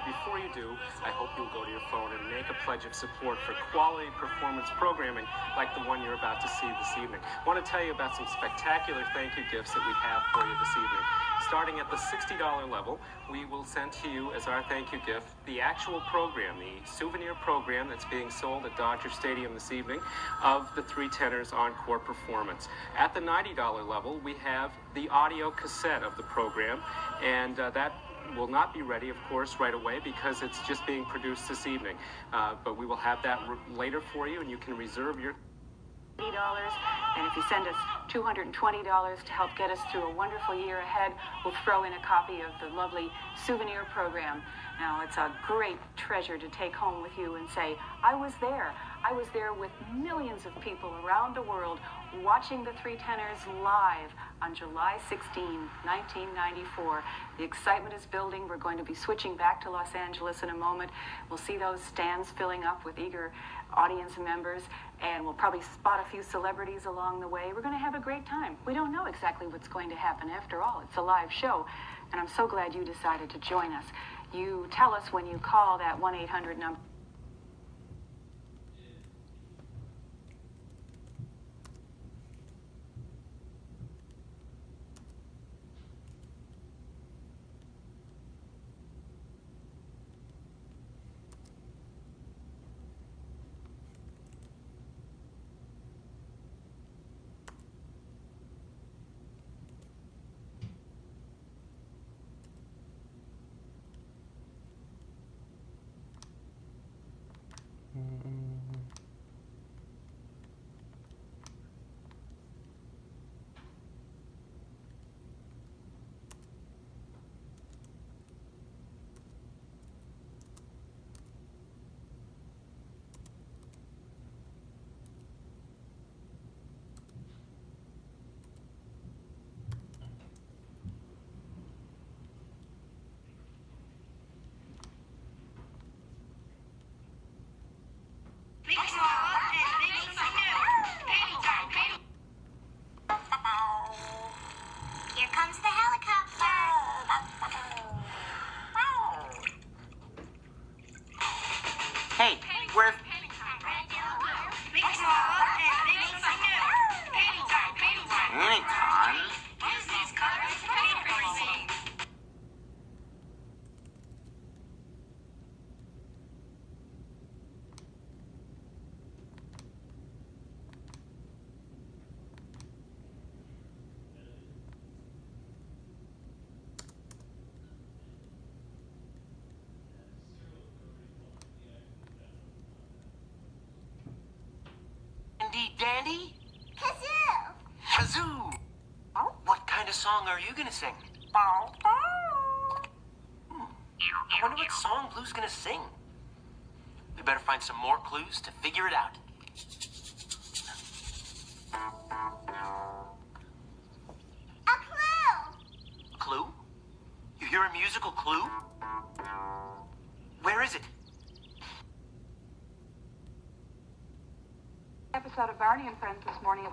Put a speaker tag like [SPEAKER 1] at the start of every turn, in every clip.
[SPEAKER 1] before you do, I hope you'll go to your phone and make a pledge of support for quality performance programming like the one you're about to see this evening. I want to tell you about some spectacular thank you gifts that we have for you this evening. Starting at the $60 level, we will send to you as our thank you gift the actual program, the souvenir program that's being sold at Dodger Stadium this evening of the Three Tenors Encore performance. At the $90 level, we have the audio cassette of the program, and that will not be ready, of course, right away because it's just being produced this evening. But we will have that later for you, and you can reserve your $80, and if you send us $220 to help get us through a wonderful year ahead, we'll throw in a copy of the lovely souvenir program. Now, it's a great treasure to take home with you and say, I was there. I was there with millions of people around the world watching the Three Tenors live on July 16, 1994. The excitement is building. We're going to be switching back to Los Angeles in a moment. We'll see those stands filling up with eager audience members, and we'll probably spot a few celebrities along the way. We're going to have a great time. We don't know exactly what's going to happen. After all, it's a live show, and I'm so glad you decided to join us. You tell us when you call that 1-800 number.
[SPEAKER 2] Here comes the helicopter.
[SPEAKER 3] Hey, where... Anytime.
[SPEAKER 2] Use these colors to paint everything.
[SPEAKER 3] Dandy?
[SPEAKER 2] Kazoo!
[SPEAKER 3] Kazoo! What kind of song are you gonna sing? I wonder what song Blue's gonna sing. We better find some more clues to figure it out.
[SPEAKER 2] A clue!
[SPEAKER 3] Clue? You hear a musical clue? Where is it?
[SPEAKER 4] Episode of Barney and Friends this morning.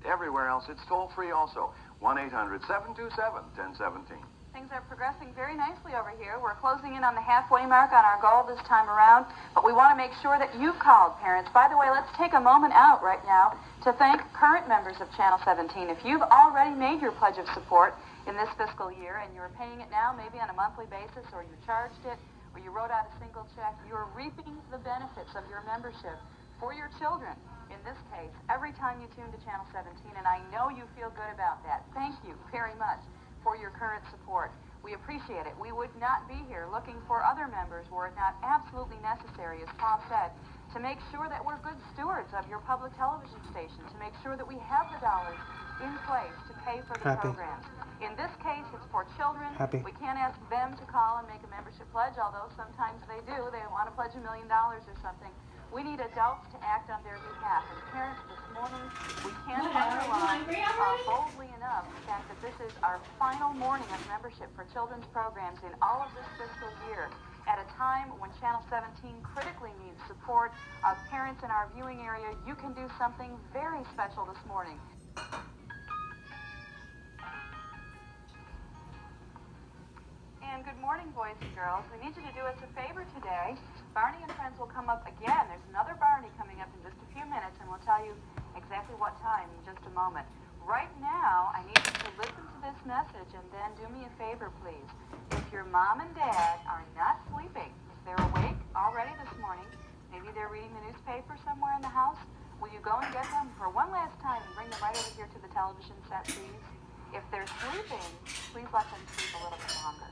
[SPEAKER 5] Everywhere else, it's toll-free also. 1-800-727-1017.
[SPEAKER 4] Things are progressing very nicely over here. We're closing in on the halfway mark on our goal this time around, but we want to make sure that you've called, parents. By the way, let's take a moment out right now to thank current members of Channel 17. If you've already made your pledge of support in this fiscal year and you're paying it now, maybe on a monthly basis, or you charged it, or you wrote out a single check, you're reaping the benefits of your membership for your children. In this case, every time you tune to Channel 17, and I know you feel good about that. Thank you very much for your current support. We appreciate it. We would not be here looking for other members were it not absolutely necessary, as Paul said, to make sure that we're good stewards of your public television station, to make sure that we have the dollars in place to pay for the programs. In this case, it's for children. We can't ask them to call and make a membership pledge, although sometimes they do. They want to pledge $1 million or something. We need adults to act on their behalf. And parents, this morning, we can't underline boldly enough the fact that this is our final morning of membership for children's programs in all of this fiscal year, at a time when Channel 17 critically needs support of parents in our viewing area. You can do something very special this morning. good morning, boys and girls. We need you to do us a favor today. Barney and Friends will come up again. There's another Barney coming up in just a few minutes, and we'll tell you exactly what time in just a moment. Right now, I need you to listen to this message and then do me a favor, please. If your mom and dad are not sleeping, if they're awake already this morning, maybe they're reading the newspaper somewhere in the house, will you go and get them for one last time and bring them right over here to the television set, please? If they're sleeping, please let them sleep a little bit longer.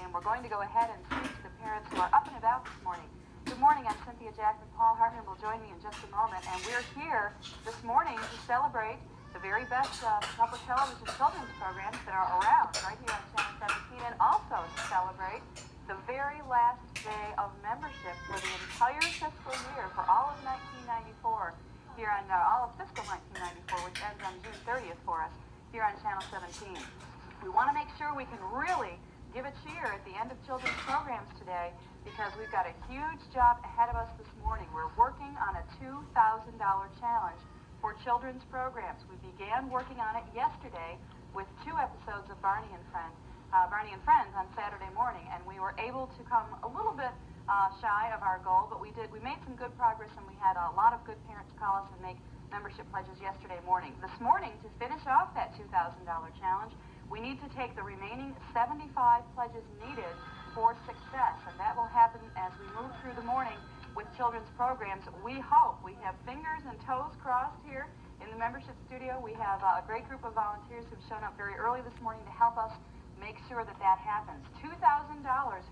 [SPEAKER 4] And we're going to go ahead and speak to the parents who are up and about this morning. Good morning, I'm Cynthia Jackman. Paul Hartman will join me in just a moment. And we're here this morning to celebrate the very best public television children's programs that are around right here on Channel 17, and also to celebrate the very last day of membership for the entire fiscal year for all of 1994 here on all of fiscal 1994, which ends on June 30th for us here on Channel 17. We want to make sure we can really give a cheer at the end of children's programs today because we've got a huge job ahead of us this morning. We're working on a $2,000 challenge for children's programs. We began working on it yesterday with 2 episodes of Barney and Friends on Saturday morning, and we were able to come a little bit shy of our goal, but we made some good progress, and we had a lot of good parents call us and make membership pledges yesterday morning. This morning, to finish off that $2,000 challenge, we need to take the remaining 75 pledges needed for success, and that will happen as we move through the morning with children's programs. We hope. We have fingers and toes crossed here in the membership studio. We have a great group of volunteers who've shown up very early this morning to help us make sure that that happens. $2,000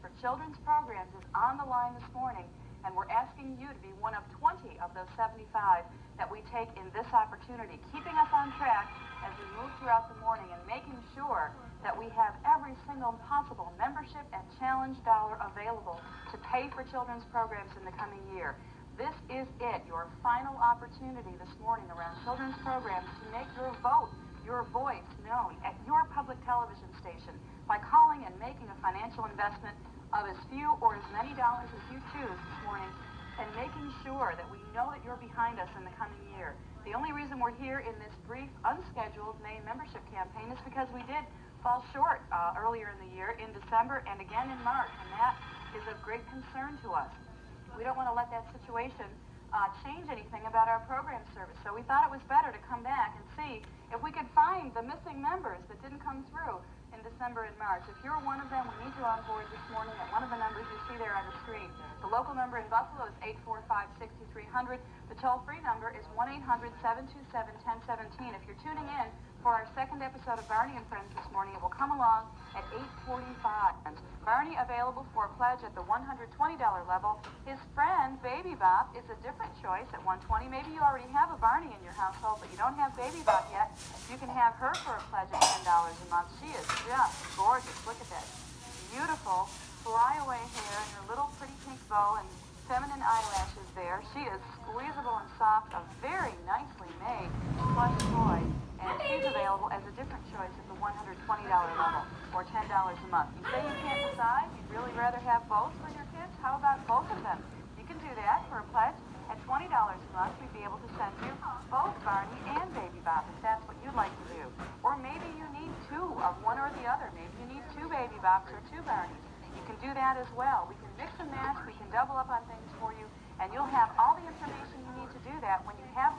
[SPEAKER 4] for children's programs is on the line this morning, and we're asking you to be one of 20 of those 75 that we take in this opportunity, keeping us on track as we move throughout the morning and making sure that we have every single possible membership and challenge dollar available to pay for children's programs in the coming year. This is it, your final opportunity this morning around children's programs to make your vote, your voice known at your public television station by calling and making a financial investment of as few or as many dollars as you choose this morning, and making sure that we know that you're behind us in the coming year. The only reason we're here in this brief, unscheduled May membership campaign is because we did fall short earlier in the year, in December, and again in March, and that is of great concern to us. We don't want to let that situation change anything about our program service, so we thought it was better to come back and see if we could find the missing members that didn't come through in December and March. If you're one of them, we need you on board this morning at one of the numbers you see there on the screen. The local number in Buffalo is 845-6300. The toll-free number is 1-800-727-1017. If you're tuning in for our second episode of Barney and Friends this morning, it will come along at 8:45. Barney available for a pledge at the $120 level. His friend, Baby Bop, is a different choice at $120. Maybe you already have a Barney in your household, but you don't have Baby Bop yet. You can have her for a pledge of $10 a month. She is just gorgeous. Look at that. Beautiful flyaway hair and her little pretty pink bow and feminine eyelashes there. She is squeezable and soft, a very nicely made plush toy, and she's available as a different choice at the $120 level or $10 a month. You say you can't decide, you'd really rather have both for your kids? How about both of them? You can do that for a pledge at $20 a month. We'd be able to send you both Barney and Baby Bop if that's what you'd like to do. Or maybe you need 2 of one or the other. Maybe you need 2 Baby Bops or 2 Barneys. You can do that as well. We can mix and match. We can double up on things for you, and you'll have all the information you need to do that when you have that